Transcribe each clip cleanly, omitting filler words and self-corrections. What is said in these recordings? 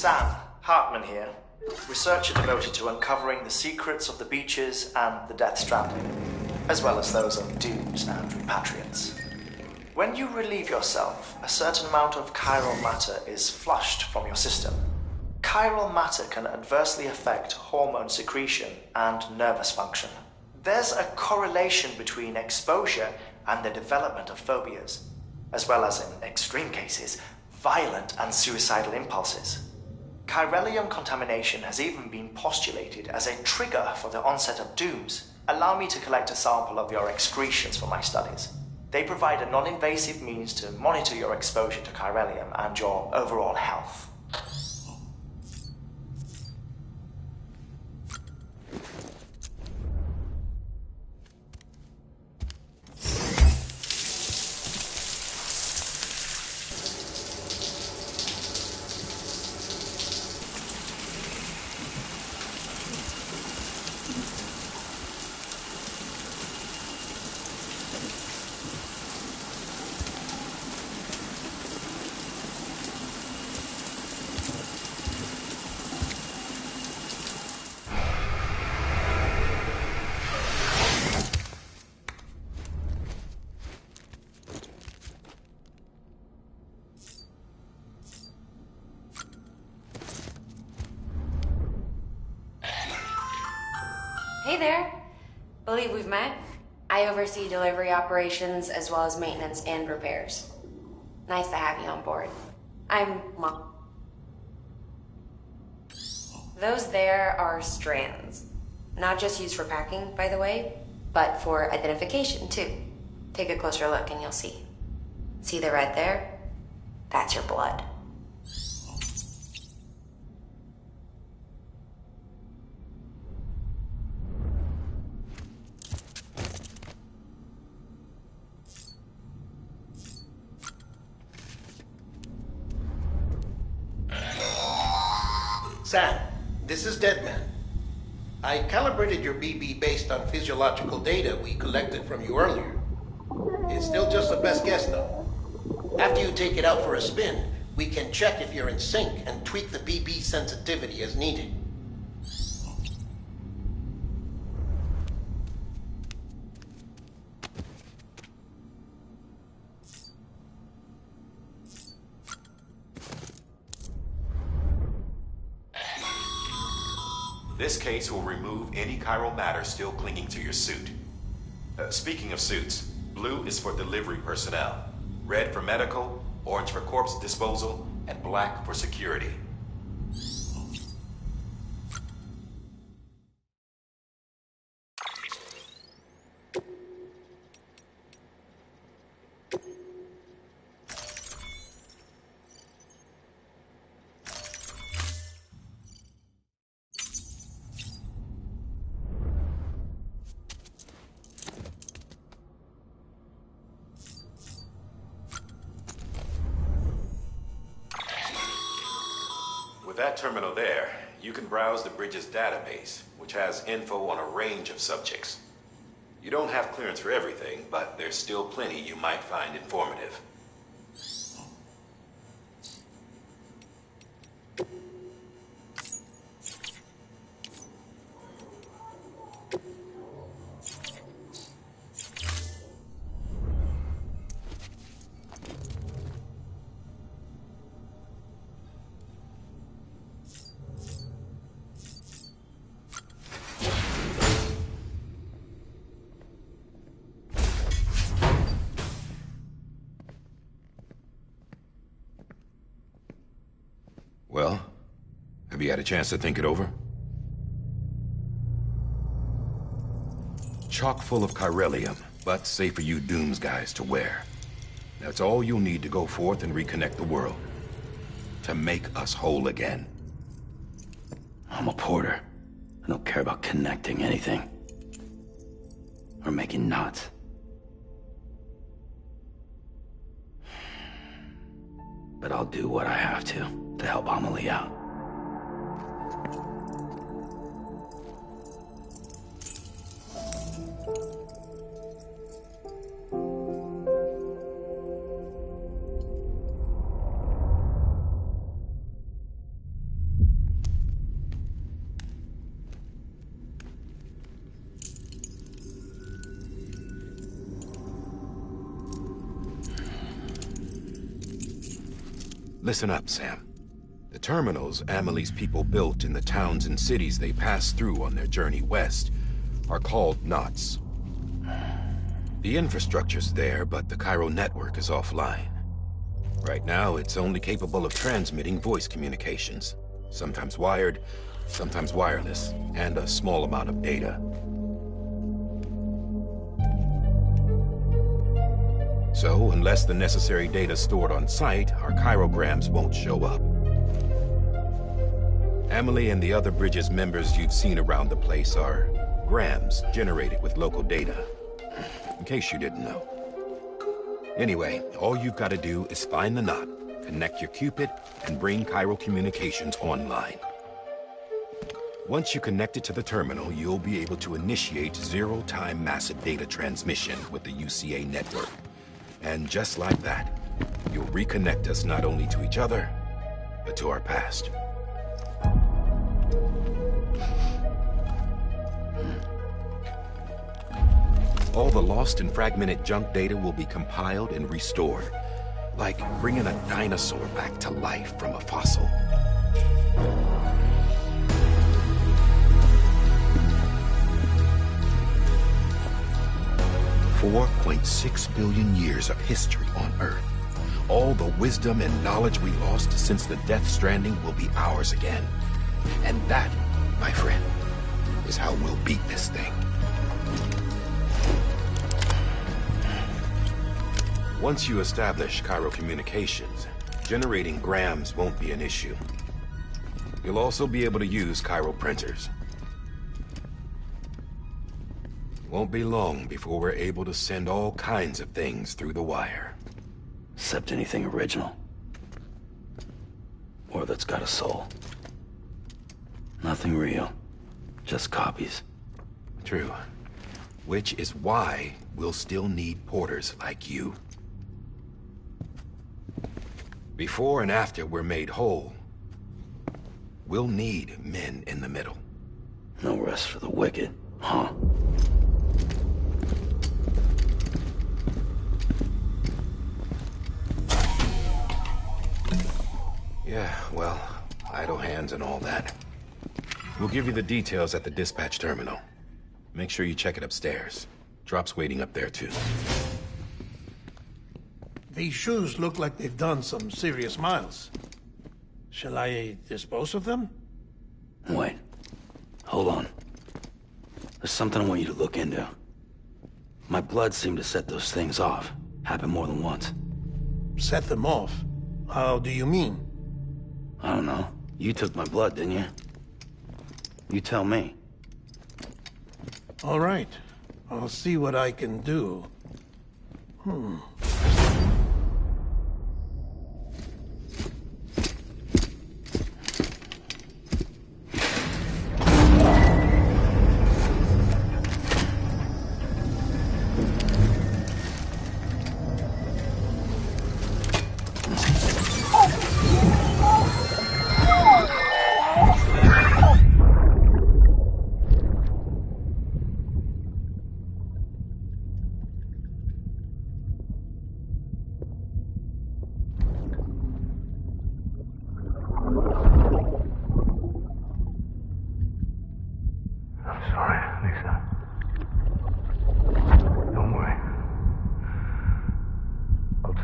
Sam Hartman here, researcher devoted to uncovering the secrets of the beaches and the Death Stranding, as well as those of dooms and repatriates. When you relieve yourself, a certain amount of chiral matter is flushed from your system. Chiral matter can adversely affect hormone secretion and nervous function. There's a correlation between exposure and the development of phobias, as well as, in extreme cases, violent and suicidal impulses. Chiralium contamination has even been postulated as a trigger for the onset of dooms. Allow me to collect a sample of your excretions for my studies. They provide a non-invasive means to monitor your exposure to chiralium and your overall health. Hey there. Believe we've met. I oversee delivery operations as well as maintenance and repairs. Nice to have you on board. I'm Mom. Those there are strands. Not just used for packing, by the way, but for identification too. Take a closer look and you'll see. See the red there? That's your blood. Sam, this is Deadman. I calibrated your BB based on physiological data we collected from you earlier. It's still just a best guess, though. After you take it out for a spin, we can check if you're in sync and tweak the BB sensitivity as needed. This case will remove any chiral matter still clinging to your suit. Speaking of suits, blue is for delivery personnel, red for medical, orange for corpse disposal, and black for security. With that terminal there, you can browse the bridge's database, which has info on a range of subjects. You don't have clearance for everything, but there's still plenty you might find informative. Well, have you had a chance to think it over? Chock full of chiralium, but safe for you Dooms guys to wear. That's all you'll need to go forth and reconnect the world. To make us whole again. I'm a porter. I don't care about connecting anything. Or making knots. But I'll do what I have to help Amelie out. Listen up, Sam. The terminals Amelie's people built in the towns and cities they passed through on their journey west are called knots. The infrastructure's there, but the Cairo network is offline. Right now, it's only capable of transmitting voice communications. Sometimes wired, sometimes wireless, and a small amount of data. So, unless the necessary data is stored on site, our chirograms won't show up. Amelie and the other Bridges members you've seen around the place are grams generated with local data. In case you didn't know. Anyway, all you've got to do is find the knot, connect your Cupid, and bring Cairo communications online. Once you connect it to the terminal, you'll be able to initiate zero-time massive data transmission with the UCA network. And just like that, you'll reconnect us not only to each other, but to our past. All the lost and fragmented junk data will be compiled and restored, like bringing a dinosaur back to life from a fossil. $4.6 billion years of history on Earth. All the wisdom and knowledge we lost since the Death Stranding will be ours again. And that, my friend, is how we'll beat this thing. Once you establish Cairo communications, generating grams won't be an issue. You'll also be able to use Cairo printers. Won't be long before we're able to send all kinds of things through the wire. Except anything original. Or that's got a soul. Nothing real. Just copies. True. Which is why we'll still need porters like you. Before and after we're made whole, we'll need men in the middle. No rest for the wicked, huh? Yeah, well, idle hands and all that. We'll give you the details at the dispatch terminal. Make sure you check it upstairs. Drop's waiting up there, too. These shoes look like they've done some serious miles. Shall I dispose of them? Wait. Hold on. There's something I want you to look into. My blood seemed to set those things off. Happened more than once. Set them off? How do you mean? I don't know. You took my blood, didn't you? You tell me. All right. I'll see what I can do.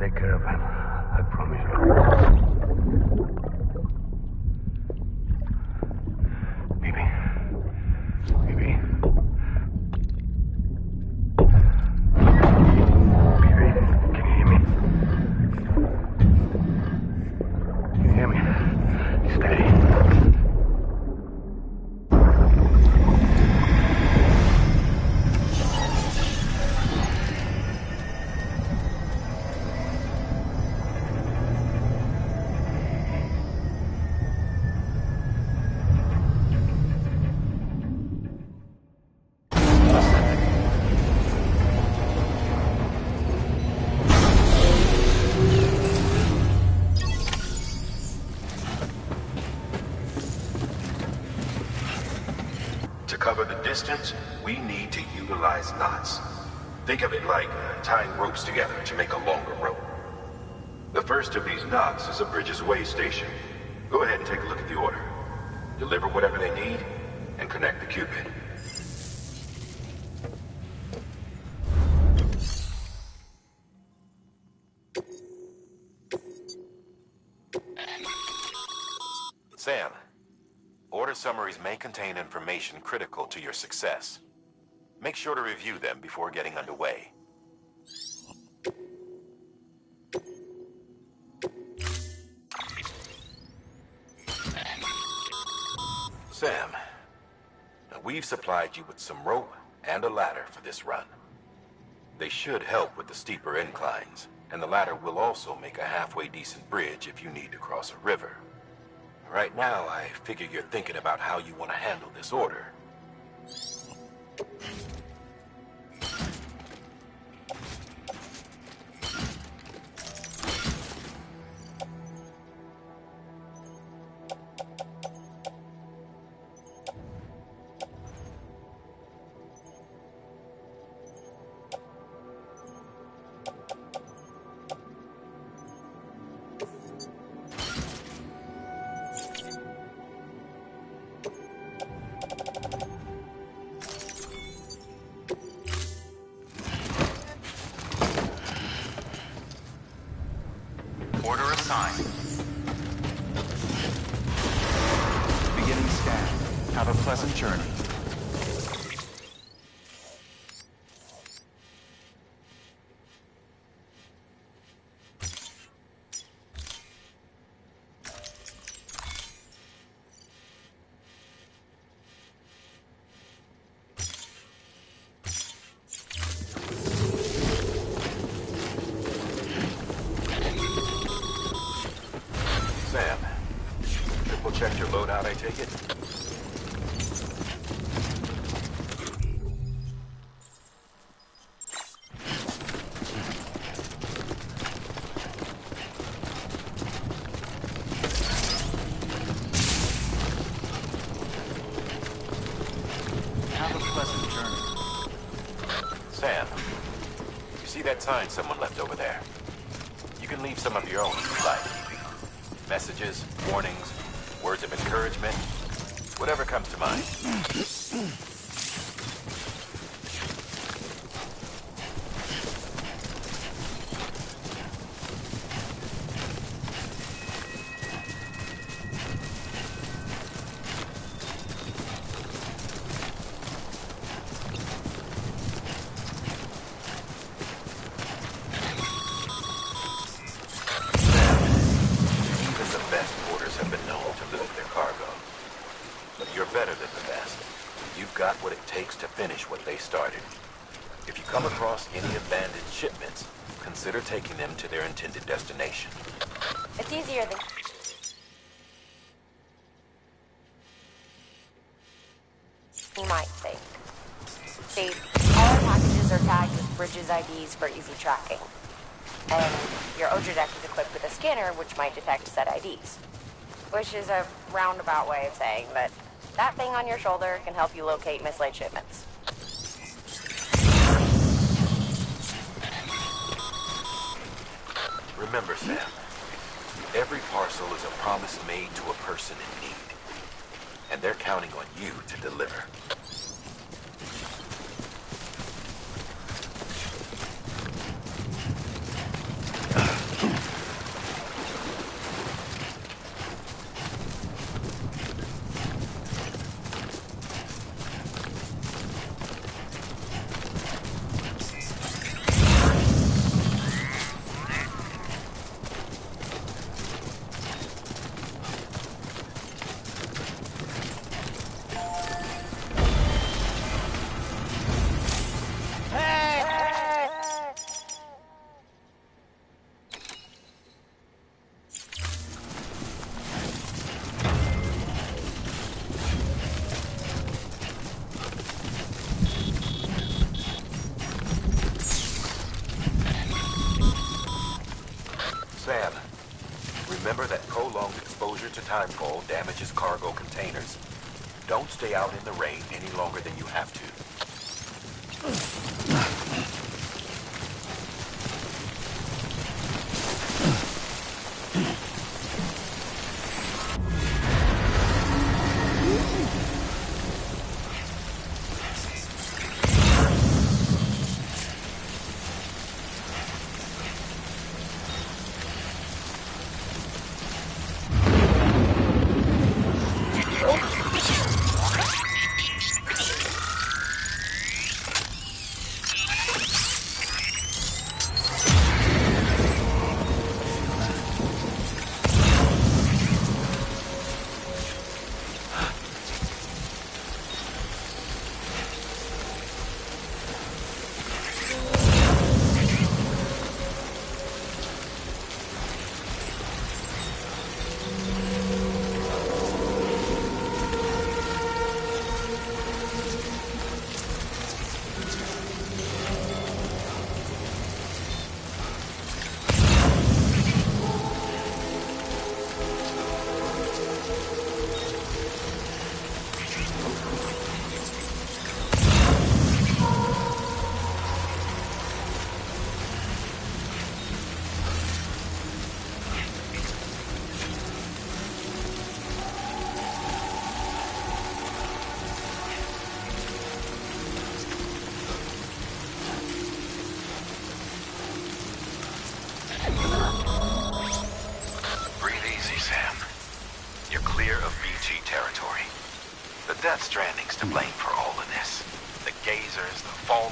Take care of him. I promise you. Baby. Baby. Baby, can you hear me? Can you hear me? Steady. To cover the distance, we need to utilize knots. Think of it like tying ropes together to make a longer rope. The first of these knocks is a Bridges Way station. Go ahead and take a look at the order. Deliver whatever they need, and connect the Cupid. Sam, order summaries may contain information critical to your success. Make sure to review them before getting underway. Sam, we've supplied you with some rope and a ladder for this run. They should help with the steeper inclines, and the ladder will also make a halfway decent bridge if you need to cross a river. Right now, I figure you're thinking about how you want to handle this order. Order assigned. Beginning scan. Have a pleasant journey. Sam, triple checked your loadout, I take it? Have a pleasant journey. Sam, you see that sign someone left over there? You can leave some of your own if you like. Messages, warnings, words of encouragement, whatever comes to mind. Even the best porters have been known to lose their cargo. But you're better than the best. You've got what it takes to finish what they started. If you come across any abandoned shipments, consider taking them to their intended destination. It's easier than you might think. See, all our packages are tagged with Bridges IDs for easy tracking. And your Odra deck is equipped with a scanner which might detect said IDs. Which is a roundabout way of saying that that thing on your shoulder can help you locate mislaid shipments. Remember, Sam, every parcel is a promise made to a person in need. And they're counting on you to deliver. Sam, remember that prolonged exposure to timefall damages cargo containers. Don't stay out in the rain any longer than you have to.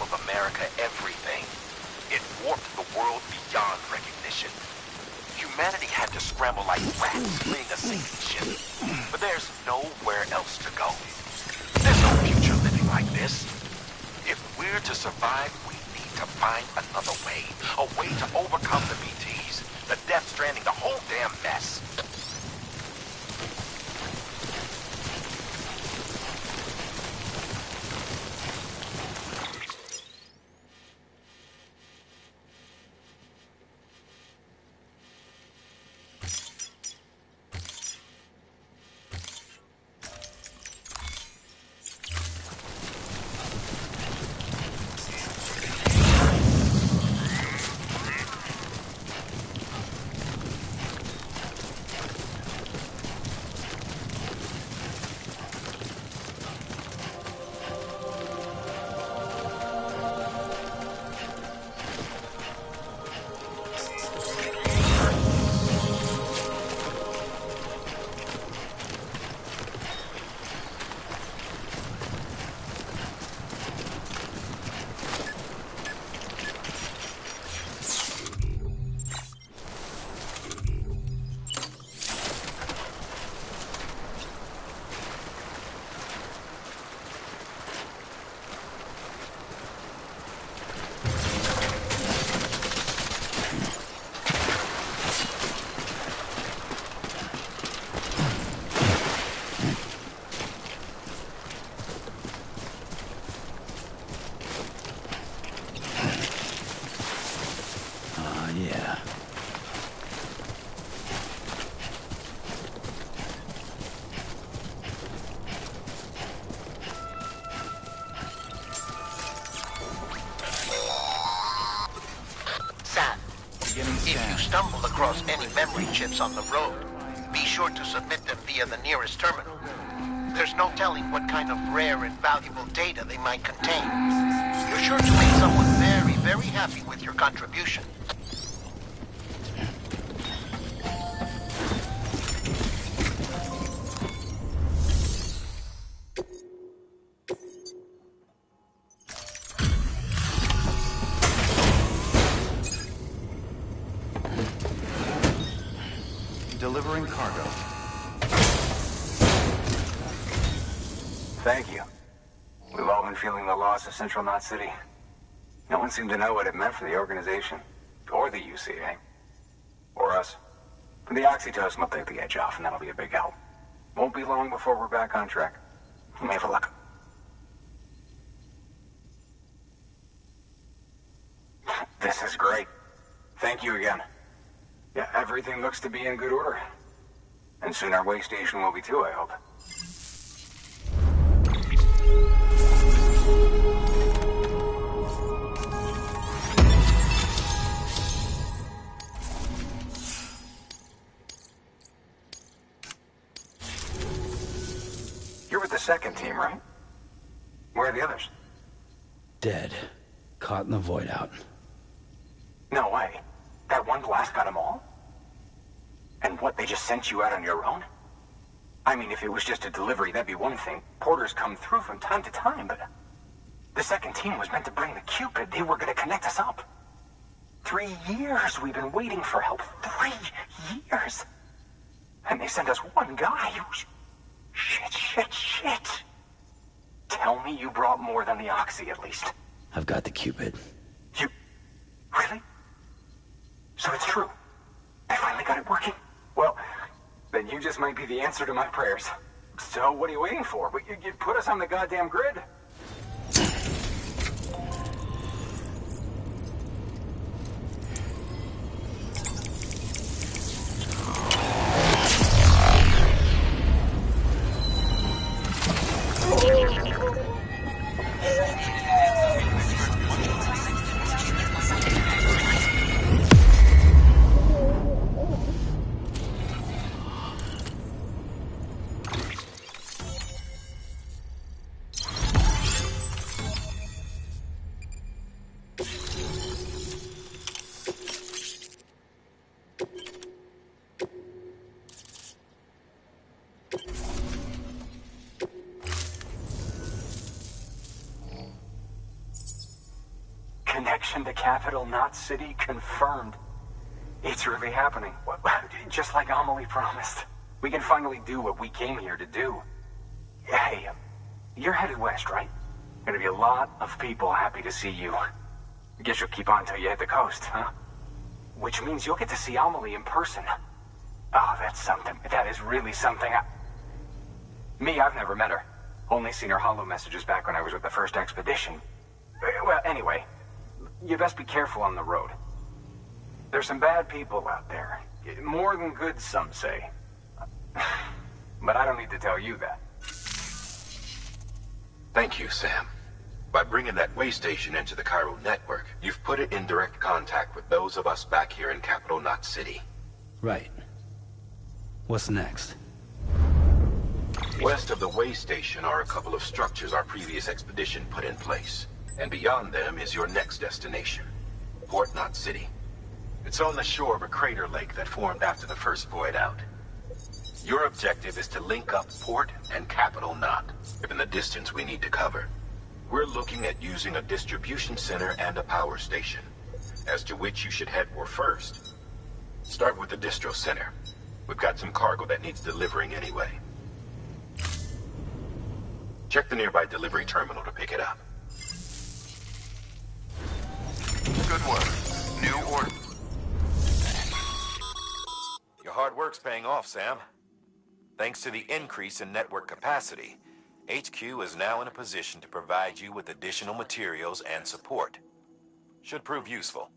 all of America everything. It warped the world beyond recognition. Humanity had to scramble like rats fleeing a sinking ship. But there's nowhere else to go. There's no future living like this. If we're to survive, we need to find another way. A way to overcome the BTs, the Death Stranding, the whole damn mess. Yeah. Sam, if you stumble across any memory chips on the road, be sure to submit them via the nearest terminal. There's no telling what kind of rare and valuable data they might contain. You're sure to make someone very, very happy with your contribution. Delivering cargo. Thank you. We've all been feeling the loss of Central Knot City. No one seemed to know what it meant for the organization. Or the UCA. Or us. For the oxytocin will take the edge off, and that'll be a big help. Won't be long before we're back on track. You may have a look. This is great. Thank you again. Yeah, everything looks to be in good order. And soon our way station will be too, I hope. You're with the second team, right? Where are the others? Dead. Caught in the void out. No way. That one blast got them all? And what, they just sent you out on your own? I mean, if it was just a delivery, that'd be one thing. Porters come through from time to time, but... The second team was meant to bring the Cupid. They were gonna connect us up. 3 years we've been waiting for help. 3 years! And they sent us one guy. Shit. Tell me you brought more than the Oxy, at least. I've got the Cupid. You... Really? So it's true. I finally got it working. Well, then you just might be the answer to my prayers. So what are you waiting for? You put us on the goddamn grid. Connection to capital, not city, confirmed. It's really happening. Just like Amelie promised. We can finally do what we came here to do. Hey, you're headed west, right? Gonna be a lot of people happy to see you. I guess you'll keep on till you hit the coast, huh? Which means you'll get to see Amelie in person. Oh, that's something. That is really something. I've never met her. Only seen her holo messages back when I was with the first expedition. Well, anyway, you best be careful on the road. There's some bad people out there. More than good, some say. But I don't need to tell you that. Thank you, Sam. By bringing that way station into the Cairo network, you've put it in direct contact with those of us back here in Capital Knot City. Right. What's next? West of the way station are a couple of structures our previous expedition put in place. And beyond them is your next destination, Port Knot City. It's on the shore of a crater lake that formed after the first void out. Your objective is to link up Port and Capital Knot, given the distance we need to cover. We're looking at using a distribution center and a power station, as to which you should head for first. Start with the distro center. We've got some cargo that needs delivering anyway. Check the nearby delivery terminal to pick it up. Good work. New order. Your hard work's paying off, Sam. Thanks to the increase in network capacity, HQ is now in a position to provide you with additional materials and support. Should prove useful.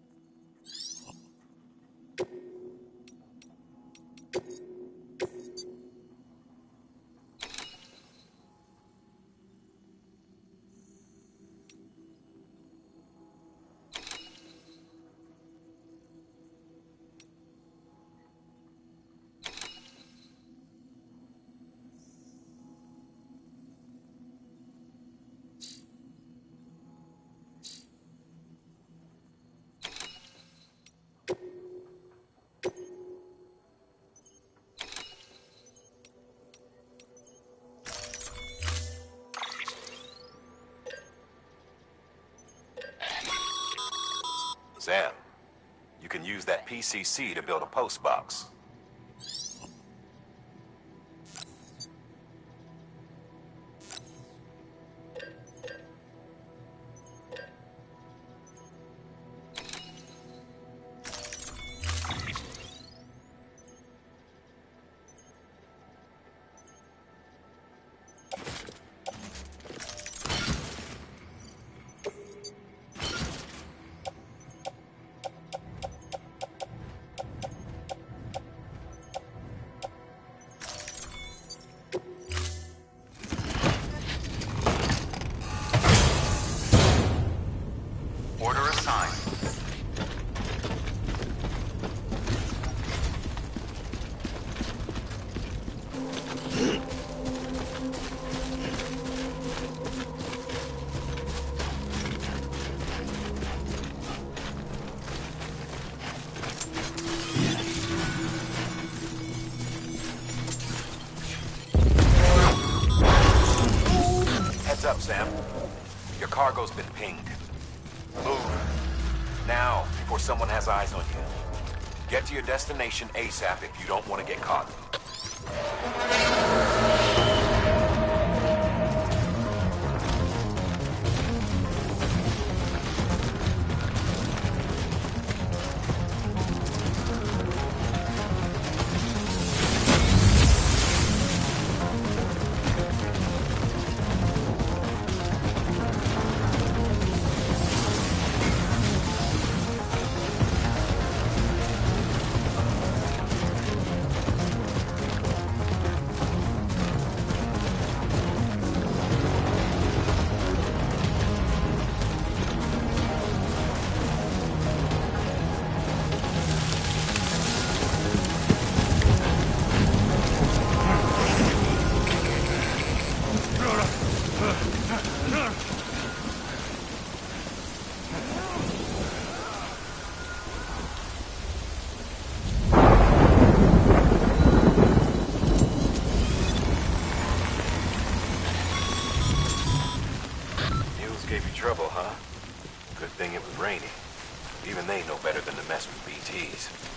Sam, you can use that PCC to build a post box. Order assigned. Heads up, Sam. Your cargo's been pinged. Move. Now, before someone has eyes on you. Get to your destination ASAP if you don't want to get caught. thing it was raining. Even they know better than to mess with BTs.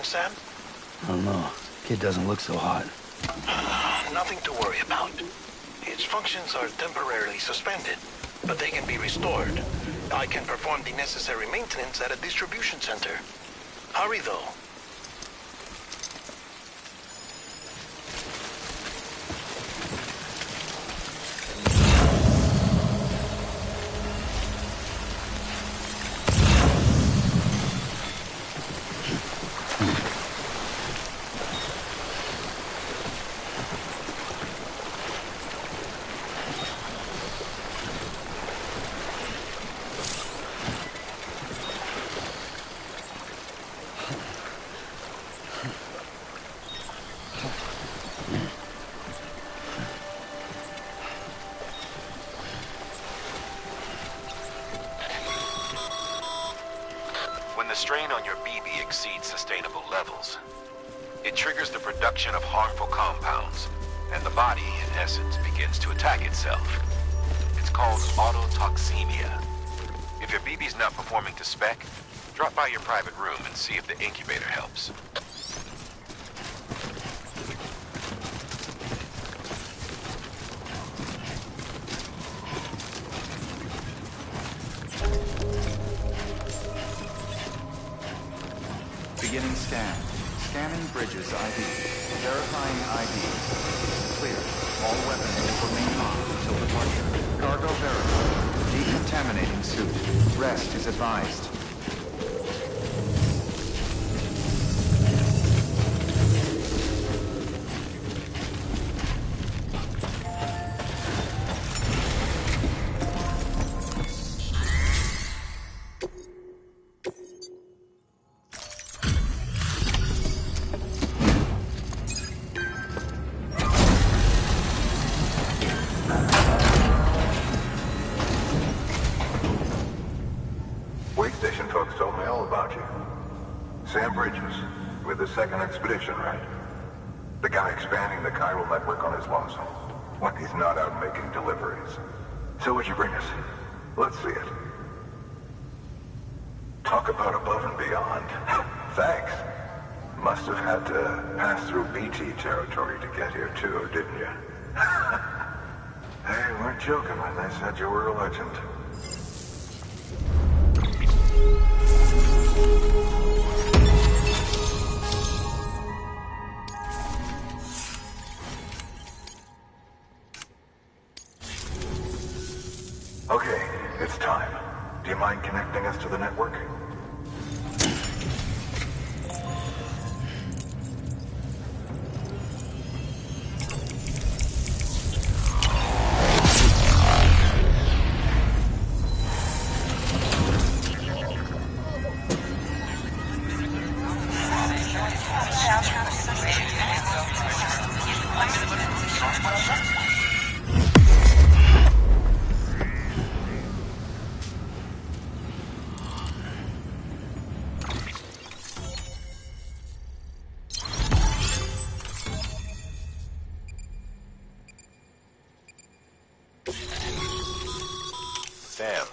Sam? I don't know. Kid doesn't look so hot. Nothing to worry about. Its functions are temporarily suspended, but they can be restored. I can perform the necessary maintenance at a distribution center. Hurry, though. When the strain on your BB exceeds sustainable levels, it triggers the production of harmful compounds, and the body, in essence, begins to attack itself. It's called autotoxemia. If your BB's not performing to spec, drop by your private room and see if the incubator helps. Beginning scan. Scanning bridges ID. Verifying ID. Clear. All weapons will remain on until departure. Cargo verified. Decontaminating suit. Rest is advised. Second expedition, right? The guy expanding the chiral network on his lonesome. When he's not out making deliveries. So what'd you bring us? Let's see it. Talk about above and beyond. Thanks. Must have had to pass through BT territory to get here too, didn't you? They weren't joking when they said you were a legend. Okay, it's time. Do you mind connecting us to the network? Sam.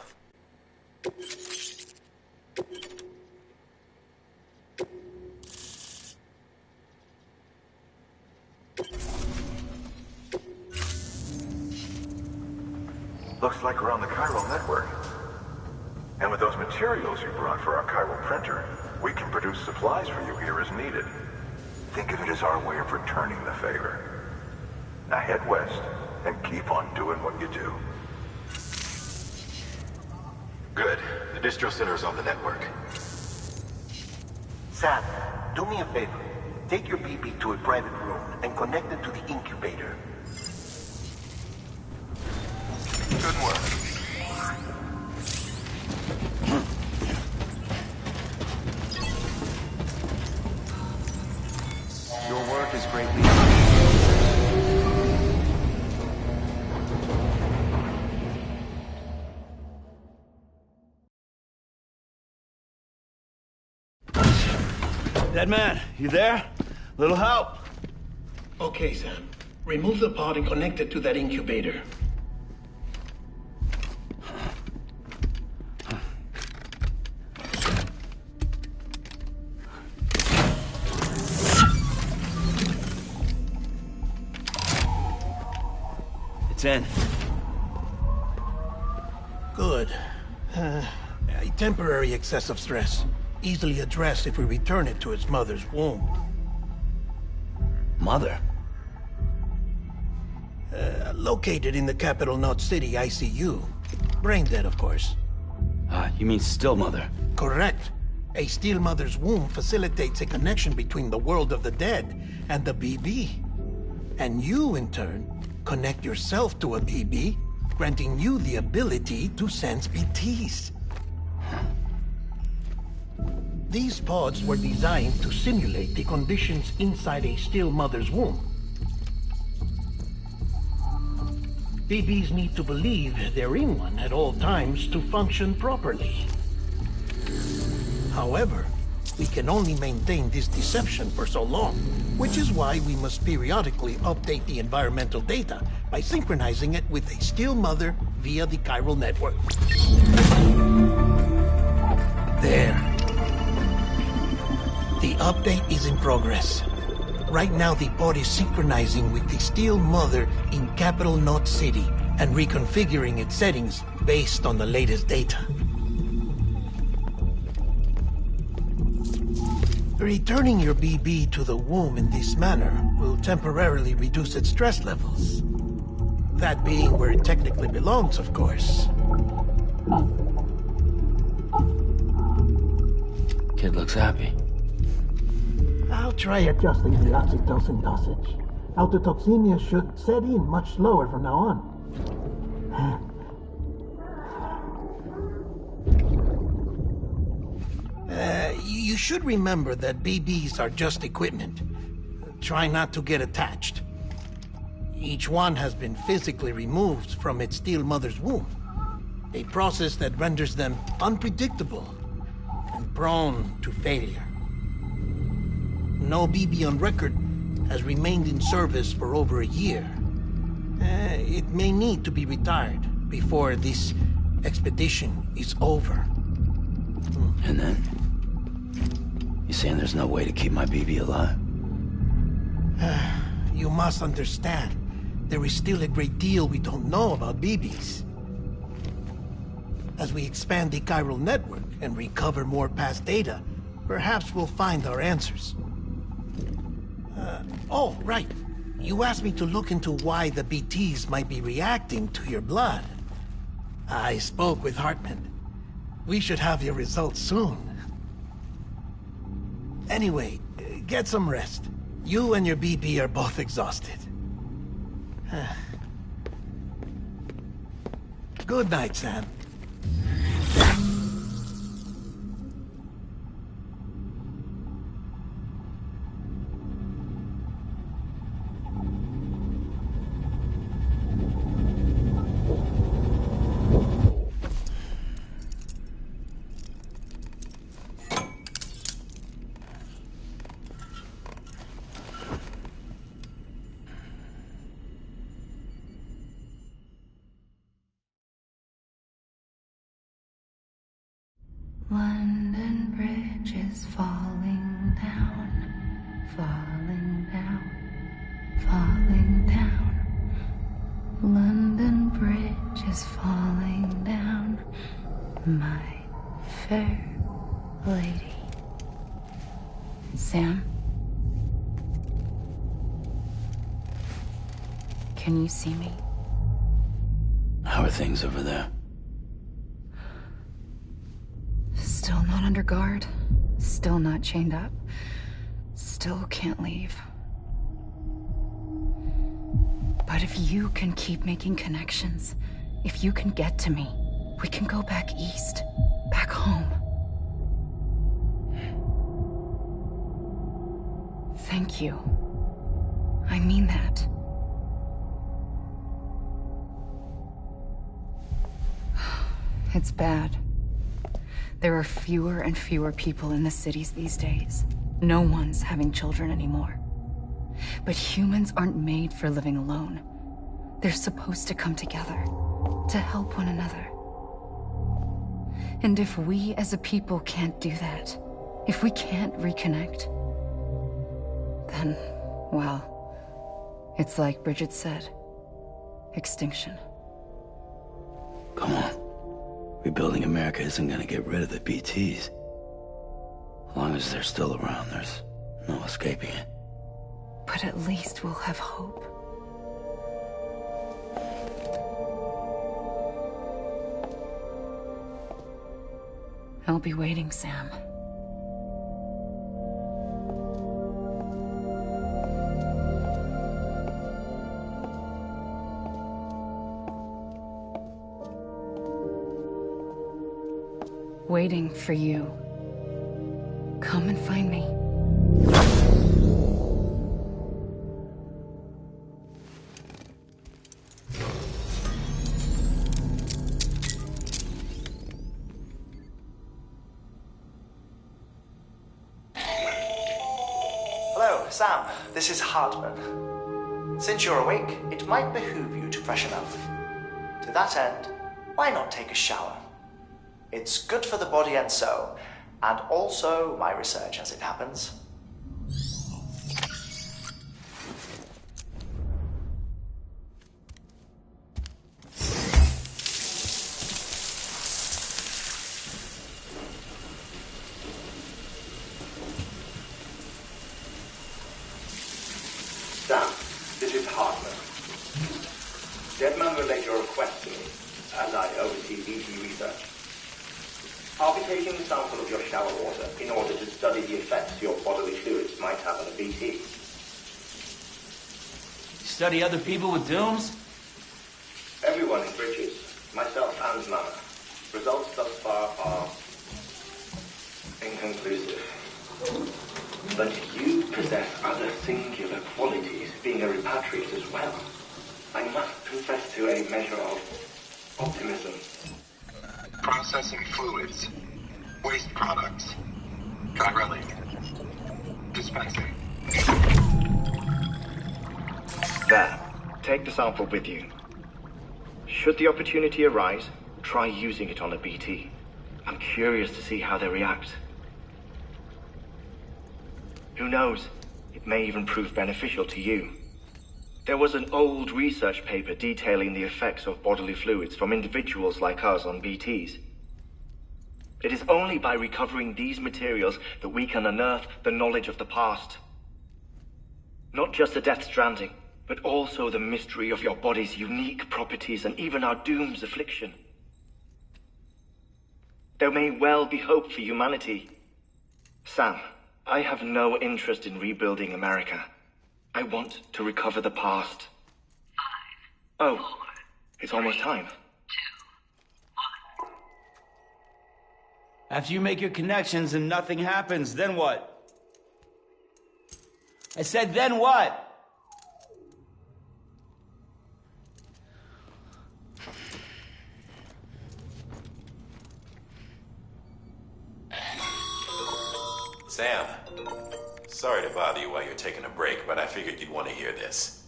Looks like we're on the chiral network. And with those materials you brought for our chiral printer, we can produce supplies for you here as needed. Think of it as our way of returning the favor. Now head west and keep on doing what you do. Good. The distro center is on the network. Sam, do me a favor. Take your BB to a private room and connect it to the incubator. Good work. Your work is greatly Dead man, you there? Little help? Okay, Sam. Remove the pod and connect it to that incubator. in. Good. A temporary excess of stress. Easily addressed if we return it to its mother's womb. Mother? Located in the capital Knot City ICU. Brain dead, of course. You mean still mother? Correct. A still mother's womb facilitates a connection between the world of the dead and the BB. And you, in turn, connect yourself to a BB, granting you the ability to sense BTs. These pods were designed to simulate the conditions inside a still mother's womb. BBs need to believe they're in one at all times to function properly. However, we can only maintain this deception for so long, which is why we must periodically update the environmental data by synchronizing it with a still mother via the chiral network. There. The update is in progress. Right now, the pod is synchronizing with the still mother in capital Knot City and reconfiguring its settings based on the latest data. Returning your BB to the womb in this manner will temporarily reduce its stress levels. That being where it technically belongs, of course. Kid looks happy. I'll try adjusting the oxytocin dosage. Autotoxemia should set in much slower from now on. You should remember that BBs are just equipment. Try not to get attached. Each one has been physically removed from its still mother's womb. A process that renders them unpredictable and prone to failure. No BB on record has remained in service for over a year. It may need to be retired before this expedition is over. And then? You saying there's no way to keep my BB alive? You must understand, there is still a great deal we don't know about BBs. As we expand the chiral network and recover more past data, perhaps we'll find our answers. Oh, right. You asked me to look into why the BTs might be reacting to your blood. I spoke with Hartman. We should have your results soon. Anyway, get some rest. You and your BB are both exhausted. Good night, Sam. London Bridge is falling down, falling down, falling down. London Bridge is falling down, my fair lady. Sam? Can you see me? How are things over there? Still not under guard, still not chained up, still can't leave. But if you can keep making connections, if you can get to me, we can go back east, back home. Thank you. I mean that. It's bad. There are fewer and fewer people in the cities these days. No one's having children anymore. But humans aren't made for living alone. They're supposed to come together, to help one another. And if we as a people can't do that, if we can't reconnect, then, well, it's like Bridget said. extinction. Come on. Rebuilding America isn't gonna get rid of the BTs. As long as they're still around, there's no escaping it. But at least we'll have hope. I'll be waiting, Sam. Waiting for you. Come and find me. Hello, Sam. This is Hartman. Since you're awake, it might behoove you to freshen up. To that end, why not take a shower? It's good for the body and soul, and also my research as it happens. Sam, this is Hartman. Deadman relayed your request to me, as I oversee BT research. I'll be taking a sample of your shower water in order to study the effects your bodily fluids might have on a BT. Study other people with dooms? Everyone in Bridges, myself and Mana. Results thus far are inconclusive. But you possess other singular qualities, being a repatriate as well. I must confess to a measure of optimism. Processing fluids. Waste products. Drilling. Dispensing. There. Take the sample with you. Should the opportunity arise, try using it on a BT. I'm curious to see how they react. Who knows? It may even prove beneficial to you. There was an old research paper detailing the effects of bodily fluids from individuals like us on BTs. It is only by recovering these materials that we can unearth the knowledge of the past. Not just the Death Stranding, but also the mystery of your body's unique properties and even our doom's affliction. There may well be hope for humanity. Sam, I have no interest in rebuilding America. I want to recover the past. 5, 4, it's almost time. 2, 1. After you make your connections and nothing happens, then what? I said, then what? Sam, sorry to bother you while you're taking a break, but I figured you'd want to hear this.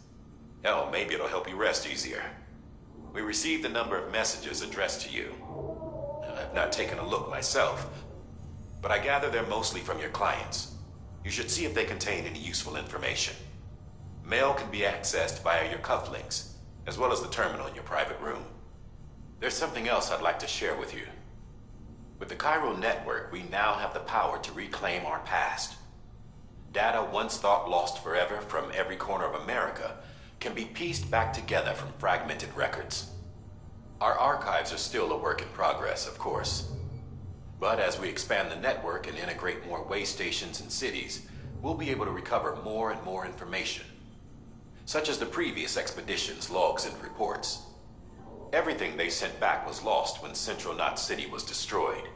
Hell, maybe it'll help you rest easier. We received a number of messages addressed to you. I've not taken a look myself, but I gather they're mostly from your clients. You should see if they contain any useful information. Mail can be accessed via your cufflinks, as well as the terminal in your private room. There's something else I'd like to share with you. With the Chiral network, we now have the power to reclaim our past. Data once thought lost forever from every corner of America can be pieced back together from fragmented records. Our archives are still a work in progress, of course. But as we expand the network and integrate more way stations and cities, we'll be able to recover more and more information, such as the previous expedition's logs and reports. Everything they sent back was lost when Central Knot City was destroyed.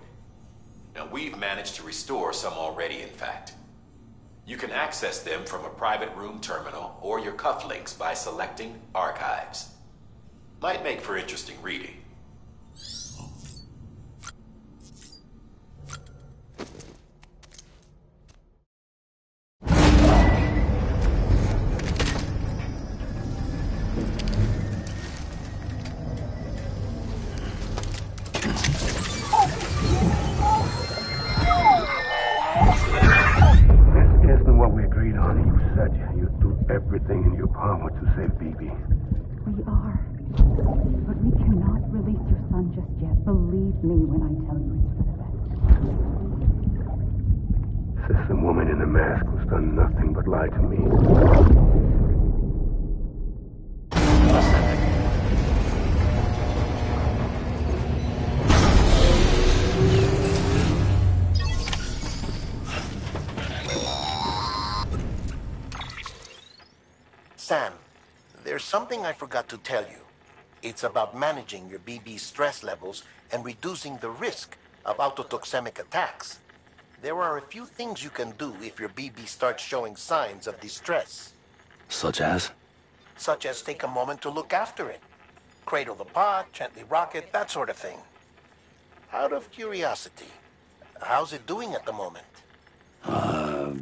Now, we've managed to restore some already, in fact. You can access them from a private room terminal or your cufflinks by selecting Archives. Might make for interesting reading. Everything in your power to save BB. We are But we cannot release your son just yet. Believe me when I tell you it's for the best. System woman in the mask who's done nothing but lie to me. Sam, there's something I forgot to tell you. It's about managing your BB's stress levels and reducing the risk of autotoxemic attacks. There are a few things you can do if your BB starts showing signs of distress. Such as? Such as take a moment to look after it. Cradle the pod, gently rock it, that sort of thing. Out of curiosity, how's it doing at the moment?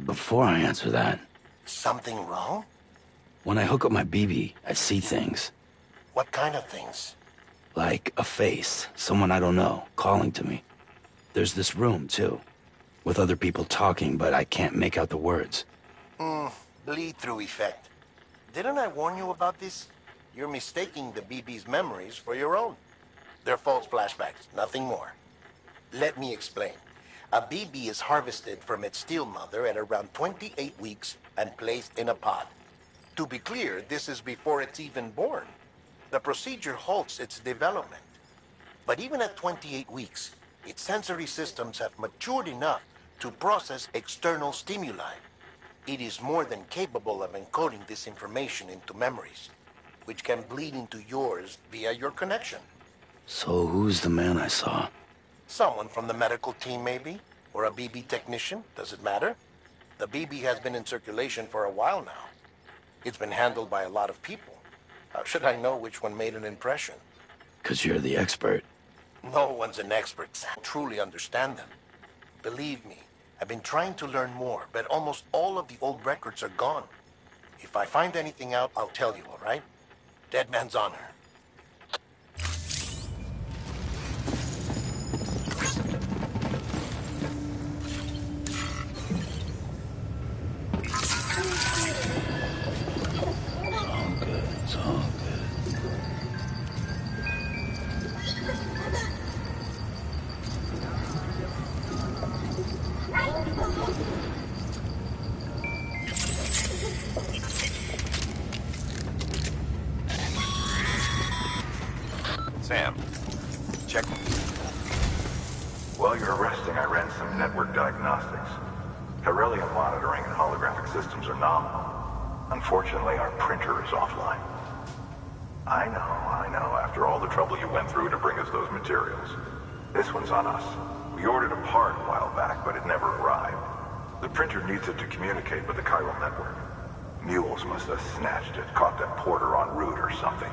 Before I answer that... Something wrong? When I hook up my BB, I see things. What kind of things? Like a face, someone I don't know, calling to me. There's this room, too, with other people talking, but I can't make out the words. Bleed-through effect. Didn't I warn you about this? You're mistaking the BB's memories for your own. They're false flashbacks, nothing more. Let me explain. A BB is harvested from its steel mother at around 28 weeks and placed in a pod. To be clear, this is before it's even born. The procedure halts its development. But even at 28 weeks, its sensory systems have matured enough to process external stimuli. It is more than capable of encoding this information into memories, which can bleed into yours via your connection. So who's the man I saw? Someone from the medical team, maybe? Or a BB technician? Does it matter? The BB has been in circulation for a while now. It's been handled by a lot of people. How should I know which one made an impression? 'Cause you're the expert. No one's an expert. I truly understand them. Believe me, I've been trying to learn more, but almost all of the old records are gone. If I find anything out, I'll tell you, all right? Dead man's honor. It's all good. Sam, check. While you're resting, I ran some network diagnostics. Beryllium monitoring and holographic systems are nominal. Unfortunately, our printer is offline. I know, after all the trouble you went through to bring us those materials. This one's on us. We ordered a part a while back, but it never arrived. The printer needs it to communicate with the chiral network. Mules must have snatched it, caught that porter en route or something.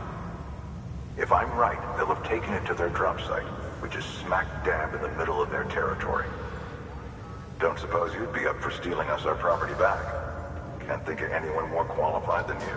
If I'm right, they'll have taken it to their drop site, which is smack dab in the middle of their territory. Don't suppose you'd be up for stealing us our property back? Can't think of anyone more qualified than you.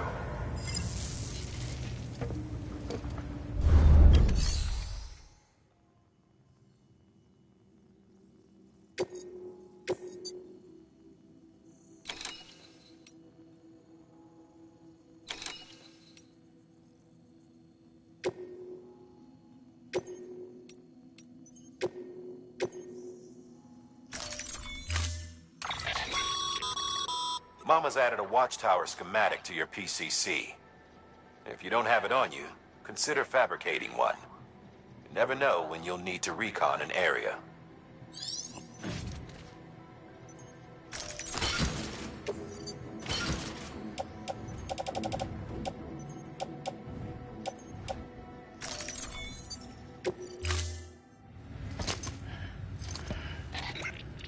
Mama's added a watchtower schematic to your PCC. If you don't have it on you, consider fabricating one. You never know when you'll need to recon an area.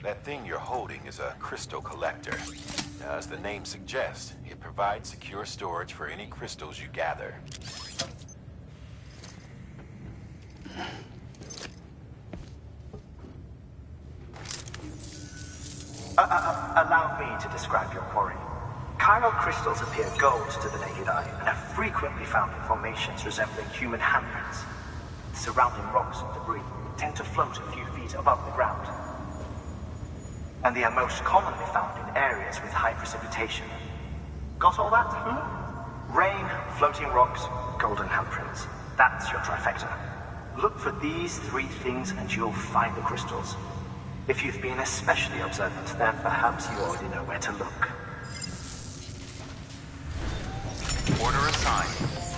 That thing you're holding is a crystal collector. Now, as the name suggests, it provides secure storage for any crystals you gather. Allow me to describe your quarry. Chiral crystals appear gold to the naked eye and are frequently found in formations resembling human handprints. Surrounding rocks and debris tend to float a few feet above the ground. And they are most commonly found in areas with high precipitation. Got all that? Rain, floating rocks, golden handprints. That's your trifecta. Look for these 3 things and you'll find the crystals. If you've been especially observant, then perhaps you already know where to look. Order assigned.